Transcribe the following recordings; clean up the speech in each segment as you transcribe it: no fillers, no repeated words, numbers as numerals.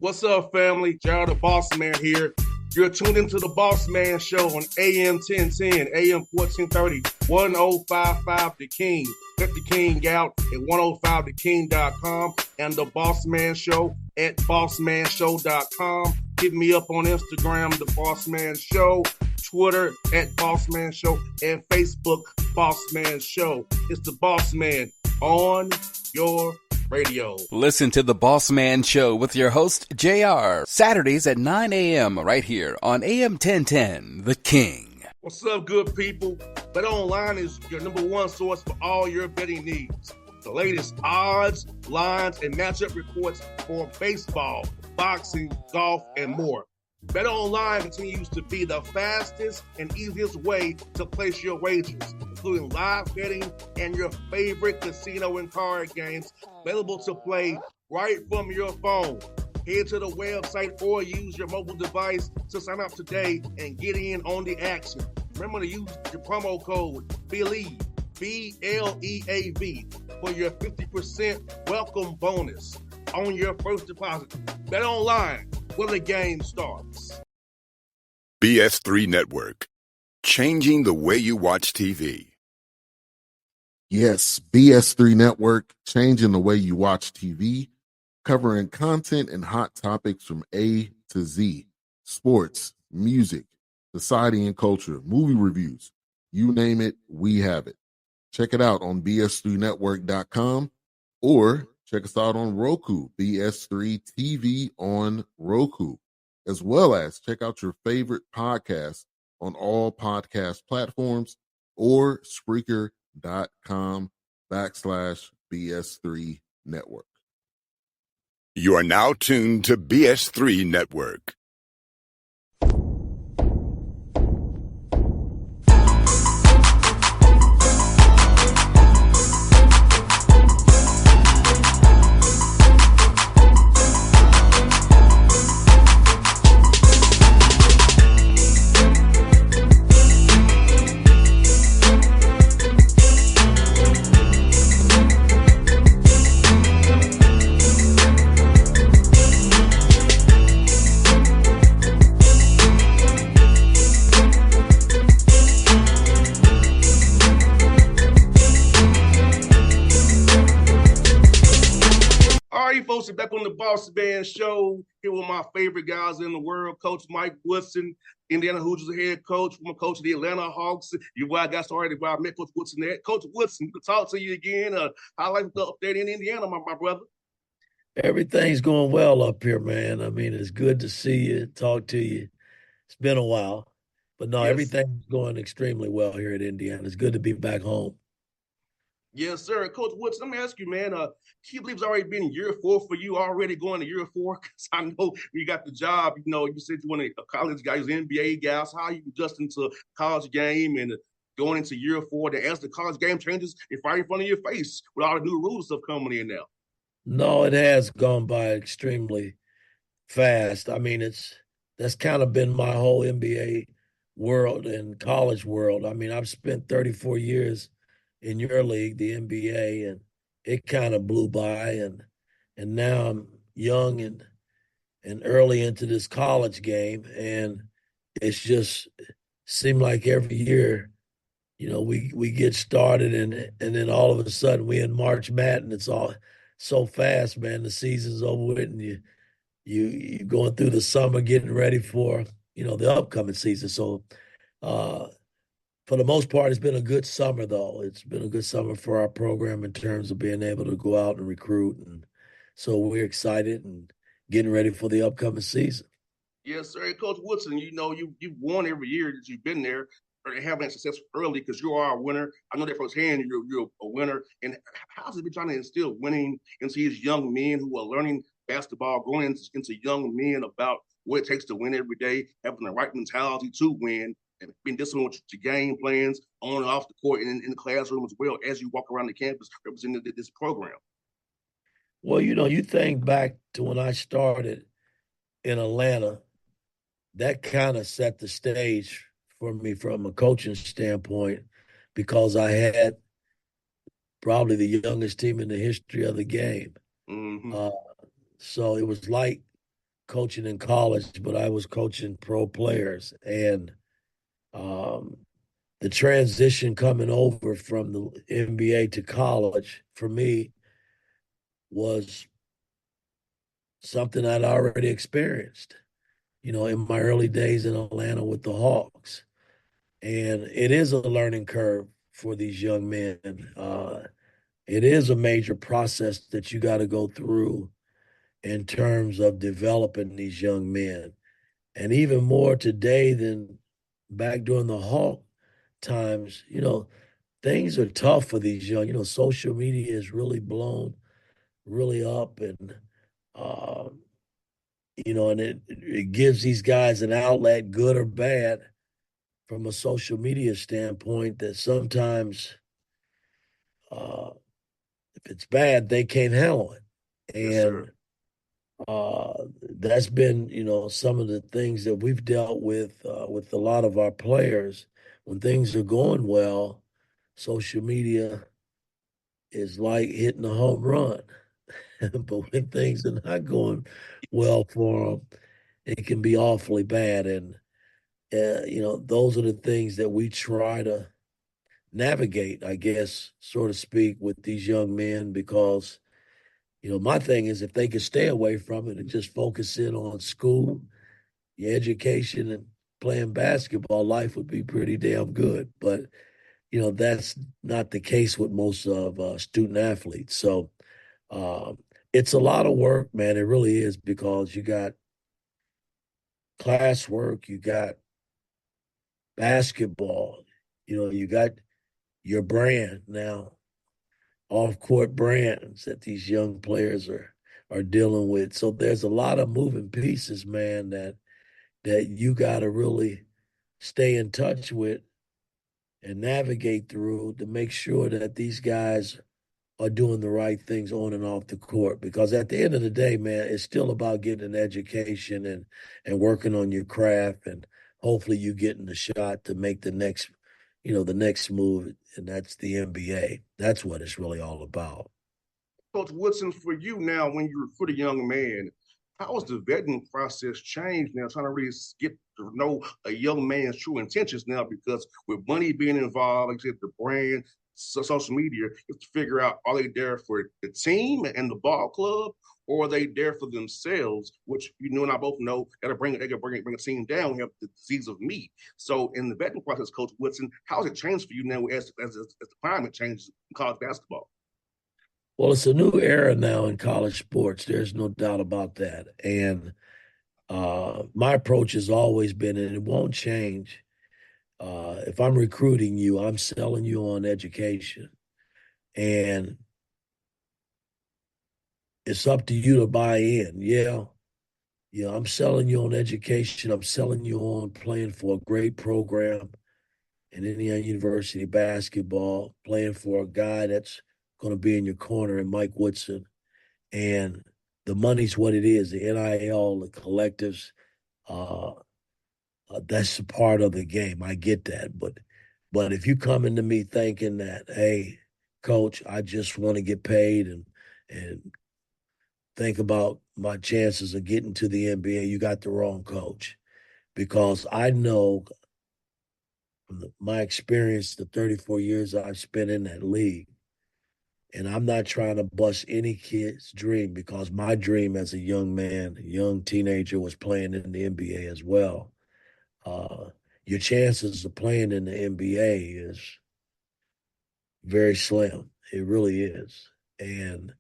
What's up, family? Gerald the Bossman here. You're tuned into the Bossman Show on AM 1010, AM 1430, 1055 The King. Let the King out at 105theking.com and the Bossman Show at bossmanshow.com. Hit me up on Instagram, the Bossman Show, Twitter at Bossman Show, and Facebook, Bossman Show. It's the Bossman on your radio. Listen to the Bossman Show with your host, JR, Saturdays at 9 a.m. right here on AM 1010, The King. What's up, good people? BetOnline is your number one source for all your betting needs. The latest odds, lines, and matchup reports for baseball, boxing, golf, and more. BetOnline continues to be the fastest and easiest way to place your wagers, including live betting and your favorite casino and card games available to play right from your phone. Head to the website or use your mobile device to sign up today and get in on the action. Remember to use your promo code BELIEVE, B-L-E-A-V, for your 50% welcome bonus on your first deposit. BetOnline, where the game starts. BS3 Network, changing the way you watch TV. Yes, BS3 Network, changing the way you watch TV, covering content and hot topics from A to Z, sports, music, society and culture, movie reviews, you name it, we have it. Check it out on bs3network.com or check us out on Roku, BS3 TV on Roku, as well as check out your favorite podcast on all podcast platforms or Spreaker.com/BS3 Network. You are now tuned to BS3 Network. Folks, back on the Bossman Show, here with my favorite guys in the world, Coach Mike Woodson, Indiana Hoosiers head coach, former coach of the Atlanta Hawks. You why I got started, why I met Coach Woodson there. Coach Woodson, good to talk to you again. I like the update in Indiana, my brother. Everything's going well up here, man. I mean, it's good to see you, talk to you. It's been a while, but no, yes, everything's going extremely well here at Indiana. It's good to be back home. Yes, sir. Coach Woods, let me ask you, man, can you believe it's already been year 4 for you, already going to year 4? Because I know you got the job. You know, you said you want a college guy, you're an NBA guy. So how are you adjusting to college game and going into year 4? As the college game changes, it's right in front of your face with all the new rules stuff coming in now. No, it has gone by extremely fast. I mean, that's kind of been my whole NBA world and college world. I mean, I've spent 34 years in your league, the NBA, and it kind of blew by, and now I'm young and early into this college game, and it's just seemed like every year, you know, we get started, and then all of a sudden we in March Madness. It's all so fast, man. The season's over with, and you going through the summer getting ready for, you know, the upcoming season. So for the most part, it's been a good summer, though. It's been a good summer for our program in terms of being able to go out and recruit. And so we're excited and getting ready for the upcoming season. Yes, sir. Hey, Coach Woodson, you know, you've won every year that you've been there, or having success early because you are a winner. I know that firsthand, you're a winner. And how's it been trying to instill winning into these young men who are learning basketball, growing into young men about what it takes to win every day, having the right mentality to win, and being disciplined with your game plans on and off the court and in the classroom as well as you walk around the campus representing this program? Well, you know, you think back to when I started in Atlanta, that kind of set the stage for me from a coaching standpoint because I had probably the youngest team in the history of the game. Mm-hmm. So it was like coaching in college, but I was coaching pro players. And the transition coming over from the NBA to college for me was something I'd already experienced, in my early days in Atlanta with the Hawks. And it is a learning curve for these young men. It is a major process that you got to go through in terms of developing these young men. And even more today than back during the Hawk times, things are tough for these young, social media is really blown really up and, um, and it gives these guys an outlet, good or bad, from a social media standpoint that sometimes uh, if it's bad, they can't handle it. Yes, sir. And that's been, some of the things that we've dealt with a lot of our players. When things are going well, social media is like hitting a home run. But when things are not going well for them, it can be awfully bad. And, those are the things that we try to navigate, I guess, so to speak, with these young men because, my thing is if they could stay away from it and just focus in on school, your education, and playing basketball, life would be pretty damn good. But, that's not the case with most of student athletes. So um, it's a lot of work, man. It really is because you got classwork, you got basketball, you got your brand now, off court brands that these young players are dealing with. So there's a lot of moving pieces, man, that you got to really stay in touch with and navigate through to make sure that these guys are doing the right things on and off the court. Because at the end of the day, man, it's still about getting an education and working on your craft, and hopefully you getting the shot to make the next, the next move, and that's the NBA. That's what it's really all about. Coach Woodson, for you now, when you recruit a young man, how has the vetting process changed now, trying to really get to know a young man's true intentions now? Because with money being involved, like you said, the brand, social media, you have to figure out, are they there for the team and the ball club, or are they there for themselves? Which and I both know got to bring a team down. We have the disease of me. So in the vetting process, Coach Woodson, how has it changed for you now as the climate changes in college basketball? Well, it's a new era now in college sports. There's no doubt about that. And my approach has always been, and it won't change. If I'm recruiting you, I'm selling you on education. And it's up to you to buy in. Yeah. I'm selling you on education. I'm selling you on playing for a great program in Indiana University basketball, playing for a guy that's going to be in your corner in Mike Woodson. And the money's what it is, the NIL, the collectives. Uh, that's a part of the game. I get that. But if you come into me thinking that, hey, coach, I just want to get paid and think about my chances of getting to the NBA, you got the wrong coach. Because I know from my experience, the 34 years I've spent in that league, and I'm not trying to bust any kid's dream because my dream as a young man, a young teenager, was playing in the NBA as well. Uh, your chances of playing in the NBA is very slim. It really is. And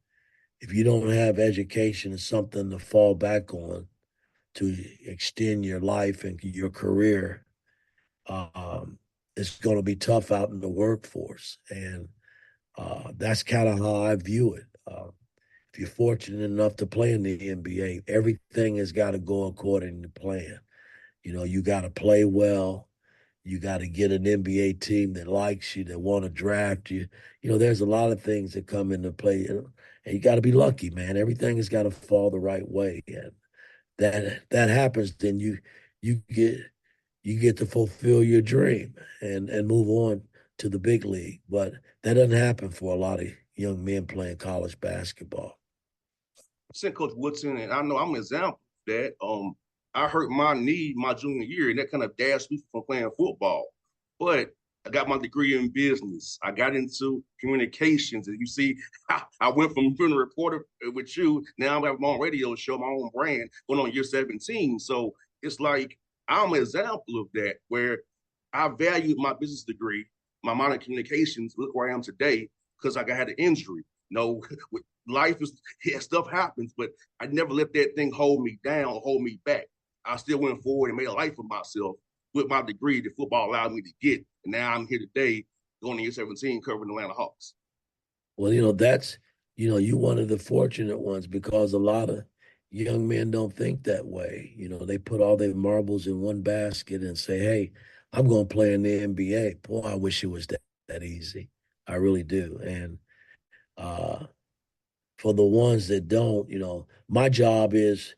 if you don't have education and something to fall back on to extend your life and your career, um, it's going to be tough out in the workforce. And that's kind of how I view it. If you're fortunate enough to play in the NBA, everything has got to go according to plan. You got to play well. You got to get an NBA team that likes you, that want to draft you. There's a lot of things that come into play, and you got to be lucky, man. Everything has got to fall the right way, and that happens. Then you get to fulfill your dream and move on to the big league. But that doesn't happen for a lot of young men playing college basketball. Coach Woodson, and I know I'm an example. that. I hurt my knee my junior year, and that kind of dashed me from playing football. But I got my degree in business. I got into communications, and you see, I went from being a reporter with you. Now I have my own radio show, my own brand, going on year 17. So it's like I'm an example of that, where I valued my business degree, my minor in communications. Look where I am today because I had an injury. No, life is stuff happens, but I never let that thing hold me down, hold me back. I still went forward and made a life for myself with my degree that football allowed me to get. And now I'm here today going to year 17 covering the Atlanta Hawks. Well, that's, you one of the fortunate ones, because a lot of young men don't think that way. They put all their marbles in one basket and say, hey, I'm going to play in the NBA. Boy, I wish it was that easy. I really do. And for the ones that don't, my job is,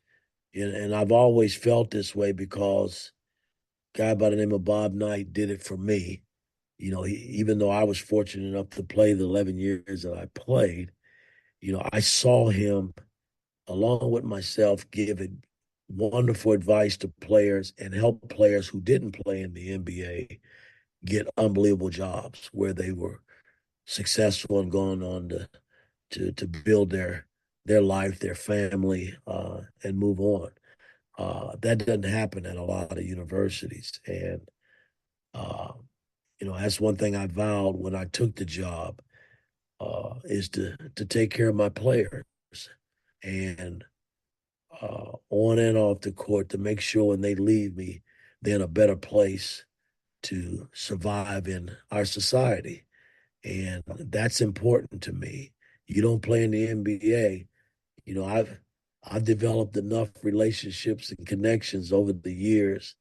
and I've always felt this way because a guy by the name of Bob Knight did it for me. Even though I was fortunate enough to play the 11 years that I played, I saw him, along with myself, give wonderful advice to players and help players who didn't play in the NBA get unbelievable jobs where they were successful and going on to build their life, their family, and move on. That doesn't happen at a lot of universities. And, that's one thing I vowed when I took the job, is to take care of my players and on and off the court, to make sure when they leave me, they're in a better place to survive in our society. And that's important to me. You don't play in the NBA. I've developed enough relationships and connections over the years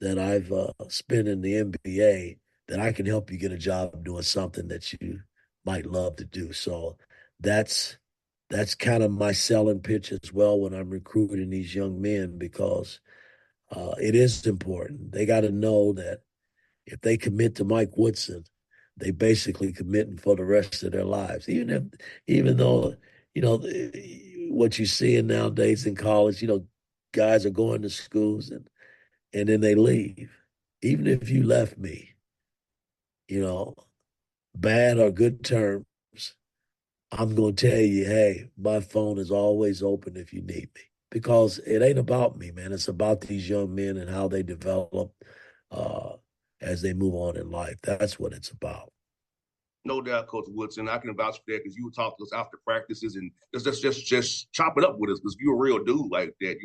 that I've spent in the NBA that I can help you get a job doing something that you might love to do. So that's kind of my selling pitch as well when I'm recruiting these young men, because it is important. They got to know that if they commit to Mike Woodson, they basically committing for the rest of their lives. Even though, what you see nowadays in college, guys are going to schools and then they leave. Even if you left me, bad or good terms, I'm going to tell you, hey, my phone is always open if you need me, because it ain't about me, man. It's about these young men and how they develop as they move on in life. That's what it's about. No doubt, Coach Woodson. I can vouch for that because you would talk to us after practices and just chop it up with us because you're a real dude like that.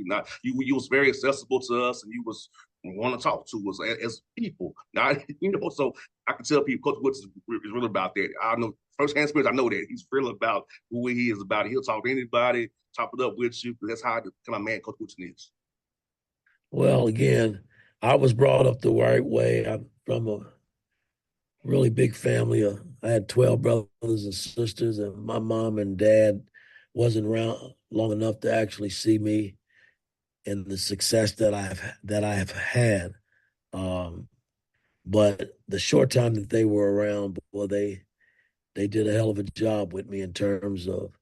You was very accessible to us and you was want to talk to us as people. Now, so I can tell people Coach Woodson is real about that. I know firsthand experience. I know that he's real about who he is about it. He'll talk to anybody, chop it up with you, because that's how the kind of man Coach Woodson is. Well, again, I was brought up the right way. I'm from a really big family. I had 12 brothers and sisters, and my mom and dad wasn't around long enough to actually see me and the success that I have had. But the short time that they were around, well, they did a hell of a job with me in terms of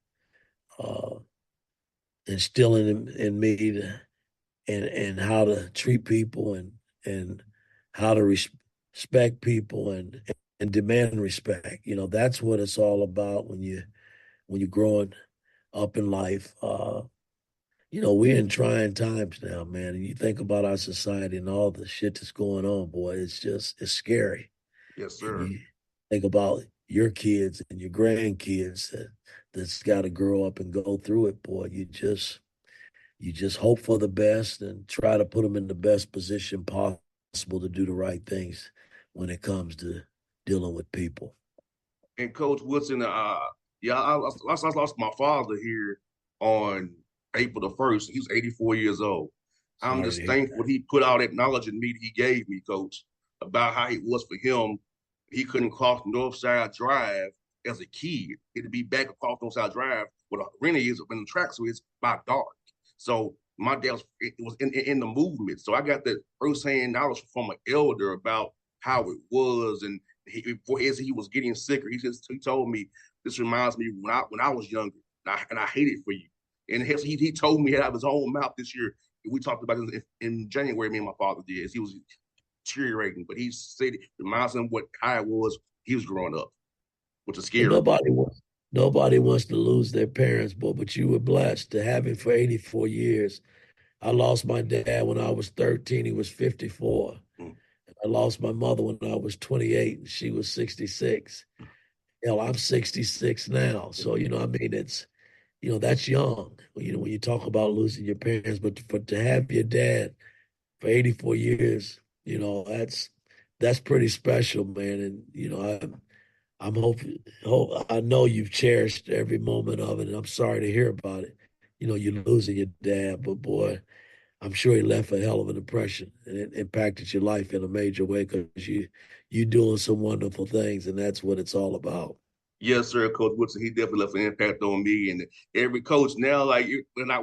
instilling in me and how to treat people and how to respect people and demand respect. That's what it's all about when you're growing up in life. We're in trying times now, man. And you think about our society and all the shit that's going on, boy, it's scary. Yes, And sir. you think about your kids and your grandkids that's got to grow up and go through it, boy. You just hope for the best and try to put them in the best position possible to do the right things when it comes to dealing with people. And Coach Woodson, I lost my father here on April the 1st. He was 84 years old. I'm Sorry just to hear thankful he put all that knowledge in me that he gave me, Coach, about how it was for him. He couldn't cross Northside Drive as a kid. He had to be back across Northside Drive where the arena is when the tracks is by dark. So my dad was in the movement. So I got that firsthand knowledge from an elder about how it was. And as he was getting sicker, he told me, this reminds me when I was younger, and I hate it for you. And he told me out of his own mouth this year, we talked about this in January, me and my father did, he was deteriorating, but he said it reminds him how it was he was growing up, which is But scary. nobody wants to lose their parents, but you were blessed to have him for 84 years. I lost my dad when I was 13. He was 54. Mm. I lost my mother when I was 28 and she was 66. Hell, I'm 66 now. So, I mean, that's young, when you talk about losing your parents, but to have your dad for 84 years, that's pretty special, man. And, I'm I know you've cherished every moment of it, and I'm sorry to hear about it. You're losing your dad, but boy, I'm sure he left a hell of an impression, and it impacted your life in a major way because you doing some wonderful things, and that's what it's all about. Yes, sir, Coach Woodson. He definitely left an impact on me, and every coach now, like when I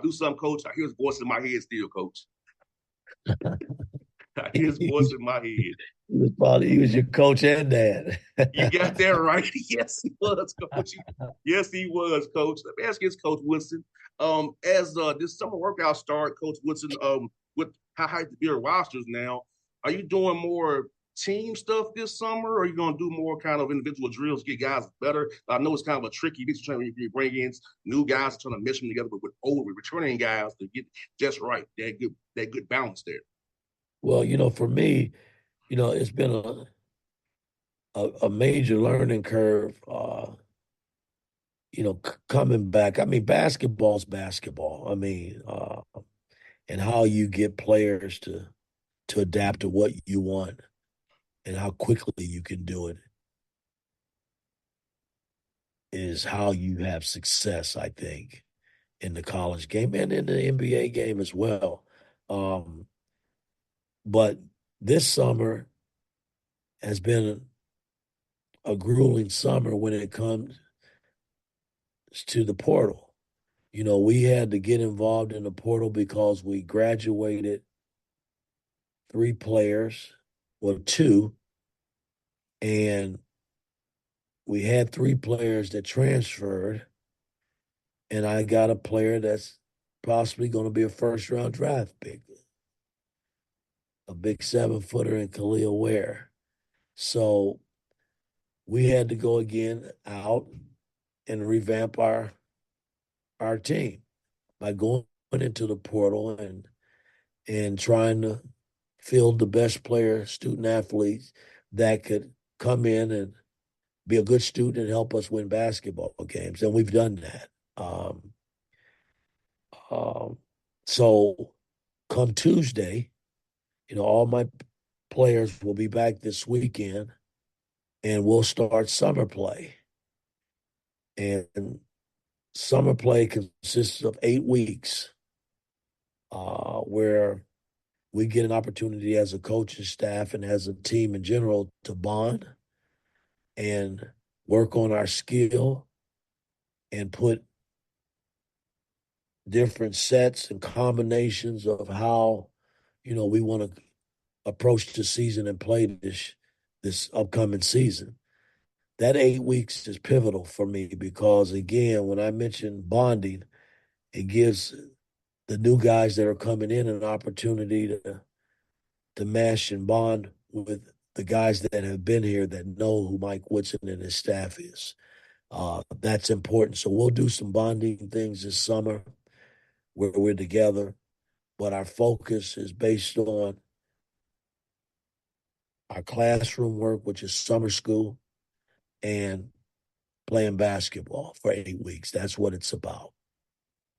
do something, Coach, I hear his voice in my head still, Coach. I hear his voice in my head. He was your coach and dad. You got that right. Yes, he was, Coach. Yes, he was, Coach. Let me ask you this, Coach Woodson. As this summer workout start, Coach Woodson, with how high the beer rosters now, are you doing more team stuff this summer, or are you going to do more kind of individual drills to get guys better? I know it's kind of a tricky mix when you bring in new guys trying to mesh them together, but with returning guys to get just right, that good balance there. Well, for me, it's been a major learning curve. Coming back. I mean, basketball's basketball. I mean, and how you get players to adapt to what you want and how quickly you can do it is how you have success, I think, in the college game and in the NBA game as well. But this summer has been a grueling summer when it comes to the portal. We had to get involved in the portal because we graduated 3 players, well, 2, and we had 3 players that transferred, and I got a player that's possibly going to be a first-round draft pick, a big 7-footer in Khalil Ware. So we had to go again out and revamp our team by going into the portal and trying to field the best player, student athletes that could come in and be a good student and help us win basketball games. And we've done that. So come Tuesday, all my players will be back this weekend and we'll start summer play. And summer play consists of 8 weeks where we get an opportunity as a coaching staff and as a team in general to bond and work on our skill and put different sets and combinations of how, we want to approach the season and play this upcoming season. That 8 weeks is pivotal for me because, again, when I mention bonding, it gives the new guys that are coming in an opportunity to mesh and bond with the guys that have been here that know who Mike Woodson and his staff is. That's important. So we'll do some bonding things this summer where we're together, but our focus is based on our classroom work, which is summer school, and playing basketball for 8 weeks. That's what it's about.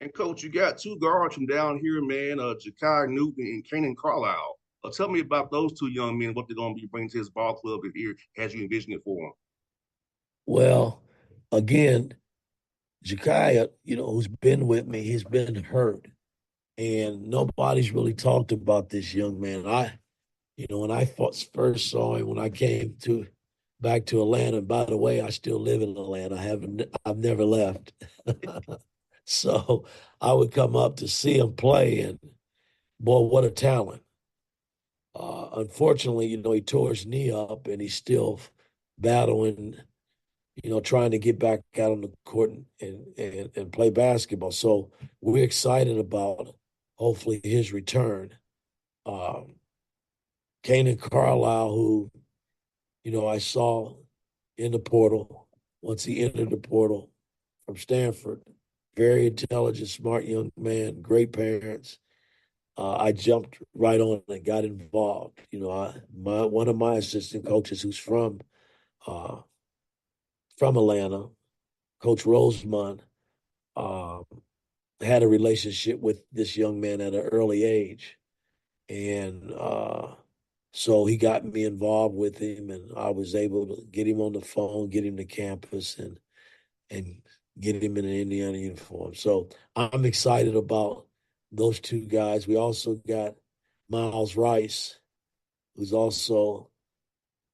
And Coach, you got 2 guards from down here, man, Jakai Newton and Kanan Carlisle. Tell me about those 2 young men, what they're going to be bringing to his ball club here as you envision it for them. Well, again, Jakai, who's been with me, he's been hurt. And nobody's really talked about this young man. When I first saw him, when I came back to Atlanta, and by the way, I still live in Atlanta. I've never left. So I would come up to see him play, and boy, what a talent. Unfortunately, he tore his knee up, and he's still battling, trying to get back out on the court and play basketball. So we're excited about hopefully his return. Kanan Carlisle, who, I saw in the portal once he entered the portal from Stanford, very intelligent, smart young man, great parents. I jumped right on and got involved. One of my assistant coaches, who's uh, from Atlanta, Coach Rosemont, um, had a relationship with this young man at an early age, and so he got me involved with him, and I was able to get him on the phone, get him to campus, and get him in an Indiana uniform. So I'm excited about those two guys. We also got Miles Rice, who's also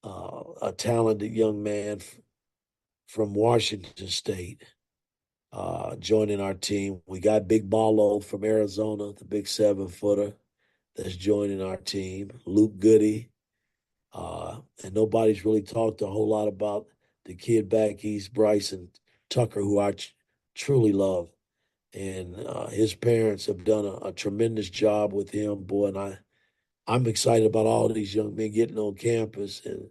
a talented young man from Washington State, joining our team. We got Big Ballo from Arizona, the big 7-footer that's joining our team. Luke Goody. And nobody's really talked a whole lot about the kid back east, Bryson Tucker, who I truly love. And his parents have done a tremendous job with him, boy. And I'm excited about all of these young men getting on campus and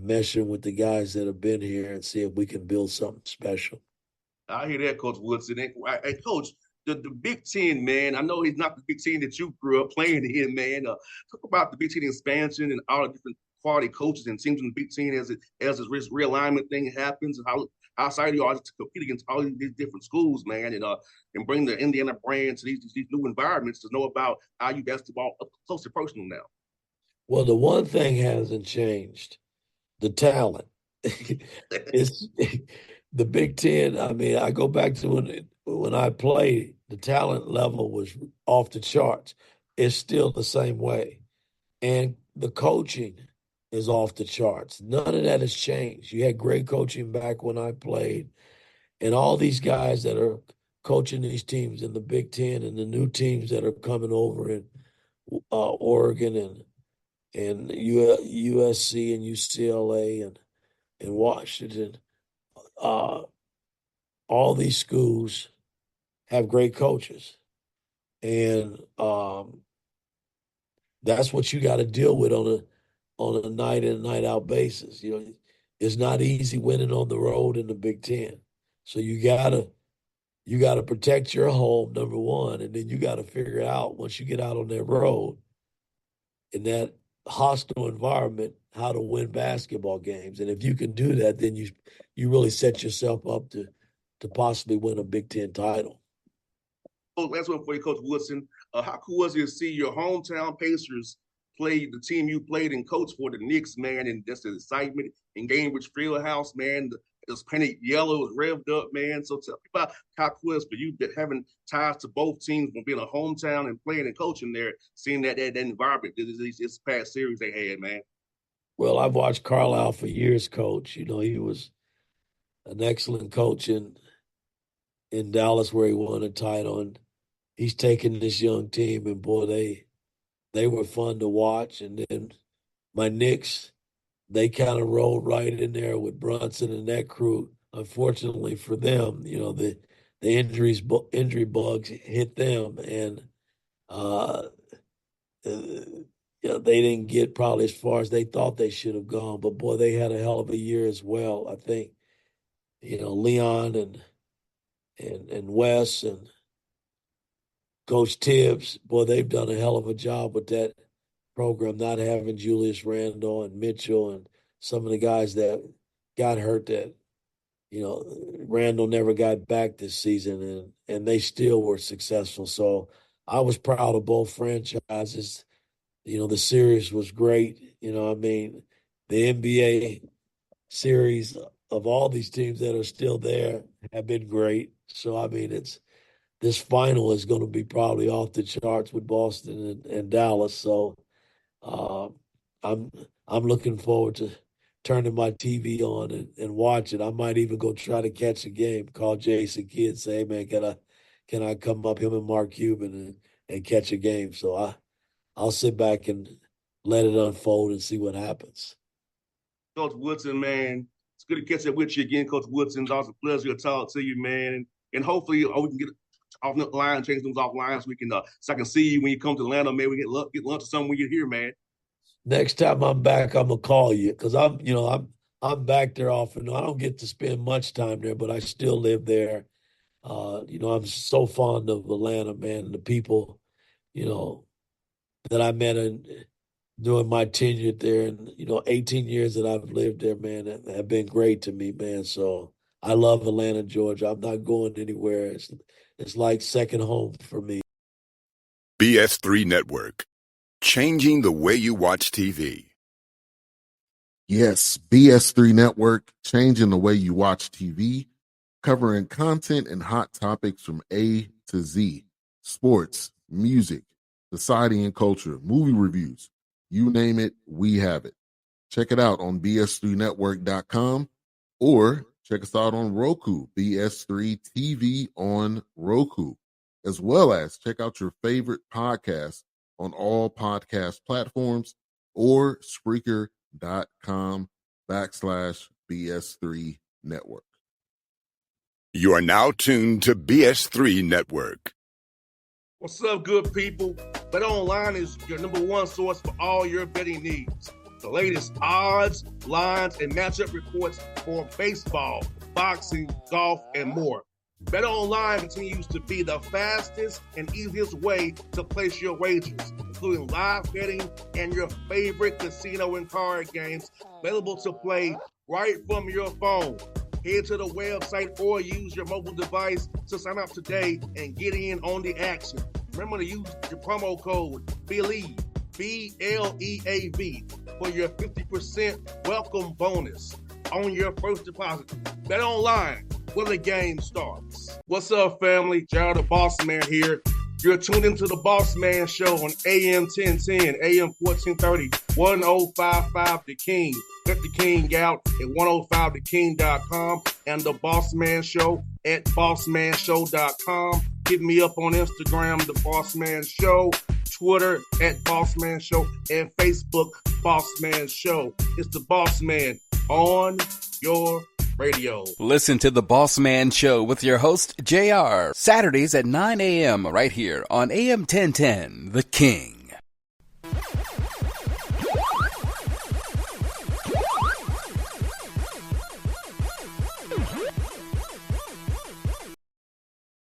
meshing with the guys that have been here and see if we can build something special. I hear that, Coach Woodson. And Coach, the Big Ten, man, I know it's not the Big Ten that you grew up playing in, man. Talk about the Big Ten expansion and all the different quality coaches and teams in the Big Ten as this realignment thing happens, and how excited you are to compete against all these different schools, man, and bring the Indiana brand to these new environments to know about IU basketball up close and personal now. Well, the one thing hasn't changed: the talent. It's the Big Ten. I mean, I go back to when I played, the talent level was off the charts. It's still the same way, and the coaching is off the charts. None of that has changed. You had great coaching back when I played, and all these guys that are coaching these teams in the Big Ten and the new teams that are coming over in Oregon and USC and UCLA and Washington. All these schools have great coaches, and that's what you got to deal with on a night in night out basis. It's not easy winning on the road in the Big Ten, so you gotta protect your home, number one, and then you got to figure out once you get out on that road in that hostile environment how to win basketball games. And if you can do that, then you really set yourself up to possibly win a Big Ten title. Oh, last one for you, Coach Woodson. How cool was it to see your hometown Pacers play the team you played and coached for, the Knicks, man, and just the excitement in Gainbridge Fieldhouse, man. It was painted yellow, it was revved up, man. So tell me about how cool it is for you having ties to both teams from being a hometown and playing and coaching there, seeing that environment, this past series they had, man. Well, I've watched Carlisle for years coach. He was an excellent coach in Dallas where he won a title, and he's taken this young team, and boy, they were fun to watch. And then my Knicks, they kind of rolled right in there with Brunson and that crew. Unfortunately for them, the injury bugs hit them, and they didn't get probably as far as they thought they should have gone. But boy, they had a hell of a year as well. I think Leon and Wes and Coach Tibbs, boy, they've done a hell of a job with that program, not having Julius Randle and Mitchell and some of the guys that got hurt that, Randle never got back this season, and they still were successful. So I was proud of both franchises. The series was great. The NBA series of all these teams that are still there have been great. So, this final is going to be probably off the charts with Boston and Dallas. So I'm looking forward to turning my TV on and watch it. I might even go try to catch a game. Call Jason Kidd, say, hey man, can I come up, him and Mark Cuban, and catch a game? So I'll sit back and let it unfold and see what happens. Coach Woodson, man, it's good to catch up with you again, Coach Woodson. It's always a pleasure to talk to you, man. And hopefully we can get offline, change things offline so I can see you when you come to Atlanta. Maybe we get lunch or something when you get here, man. Next time I'm back, I'm gonna call you because I'm back there often. I don't get to spend much time there, but I still live there. I'm so fond of Atlanta, man, and the people, that I met during my tenure there, and 18 years that I've lived there, man, have been great to me, man. So I love Atlanta, Georgia. I'm not going anywhere. It's like second home for me. BS3 Network, changing the way you watch TV. Yes, BS3 Network, changing the way you watch TV, covering content and hot topics from A to Z, sports, music, society and culture, movie reviews, you name it, we have it. Check it out on bs3network.com or check us out on Roku, BS3 TV on Roku, as well as check out your favorite podcast on all podcast platforms or Spreaker.com/BS3 Network. You are now tuned to BS3 Network. What's up, good people? Bet Online is your number one source for all your betting needs. The latest odds, lines, and matchup reports for baseball, boxing, golf, and more. Bet Online continues to be the fastest and easiest way to place your wagers, including live betting and your favorite casino and card games available to play right from your phone. Head to the website or use your mobile device to sign up today and get in on the action. Remember to use your promo code BELIEVE, BLEAV, for your 50% welcome bonus on your first deposit. Bet Online, where the game starts. What's up, family? Jared the Bossman here. You're tuned into the Bossman Show on AM 1010, AM 1430, 1055 The King. Check The King out at 105theking.com and the Bossman Show at bossmanshow.com. Hit me up on Instagram, The Bossman Show, Twitter at Bossman Show, and Facebook, Bossman Show. It's the Bossman on your radio. Listen to the Bossman Show with your host, JR, Saturdays at 9 a.m. right here on AM 1010, The King.